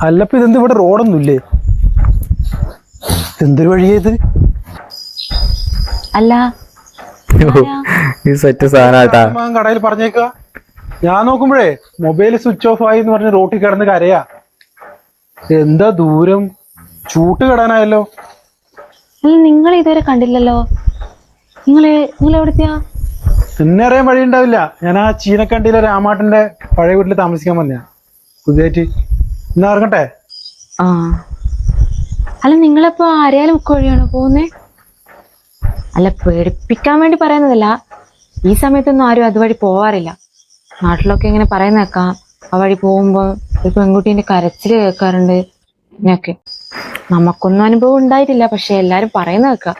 അല്ലപ്പ ഇതെന്ത് ഇവിടെ റോഡൊന്നുമില്ലേ? എന്തൊരു വഴിയത്? അല്ല ഈ സെറ്റ് സാധനാട്ടാ. കടയിൽ പറഞ്ഞേക്ക. ഞാൻ നോക്കുമ്പോഴേ മൊബൈൽ സ്വിച്ച് ഓഫ് ആയി എന്ന് പറഞ്ഞ് റോട്ടിൽ കിടന്ന് കരയാ. എന്താ ദൂരം, ചൂട്ട് കിടാനായല്ലോ. നിങ്ങൾ ഇതുവരെ കണ്ടില്ലല്ലോ. നിങ്ങൾ എവിടത്തെയാ? പിന്നെ അറിയാൻ വഴി ഉണ്ടാവില്ല. ഞാൻ ആ ചീനക്കണ്ടിയിലെ രാമാട്ടന്റെ പഴയ വീട്ടിൽ താമസിക്കാൻ വന്നയാ പുതിയായിട്ട്. എന്നാ ഇറങ്ങട്ടെ? ആ അല്ല, നിങ്ങളിപ്പോ ആരെയാലും മുക്ക വഴിയാണോ പോകുന്നേ? അല്ല, പേടിപ്പിക്കാൻ വേണ്ടി പറയുന്നതല്ല. ഈ സമയത്തൊന്നും ആരും അതുവഴി പോവാറില്ല. നാട്ടിലൊക്കെ ഇങ്ങനെ പറയുന്നേക്കാം, ആ വഴി പോകുമ്പോ ഒരു പെൺകുട്ടീന്റെ കരച്ചില് കേൾക്കാറുണ്ട് ഇങ്ങനെയൊക്കെ. നമുക്കൊന്നും അനുഭവം ഉണ്ടായിട്ടില്ല, പക്ഷെ എല്ലാരും പറയുന്ന കേൾക്കാം.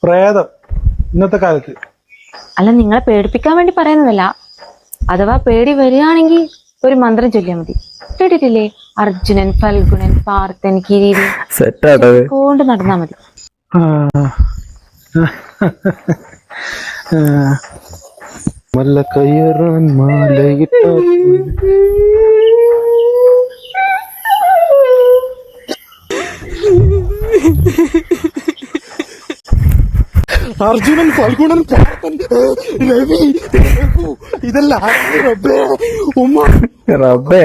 പ്രേതം ഇന്നത്തെ കാലത്ത്. അല്ല, നിങ്ങളെ പേടിപ്പിക്കാൻ വേണ്ടി പറയുന്നതല്ല. അഥവാ പേടി വരികയാണെങ്കിൽ ഒരു മന്ത്രം ചൊല്ലിയാൽ മതി. കേട്ടിട്ടില്ലേ? അർജുനൻ, ഫൽഗുണൻ, പാർത്ഥൻ, കിരീടൻ കൊണ്ട് നടന്നാ മതി. മല്ല കയറാൻ മാലയിട്ട അർജുനൻ, ഫൽഗുണൻ, പാർത്ഥൻ, രവി, ഇതെല്ലാം റബ്ബേ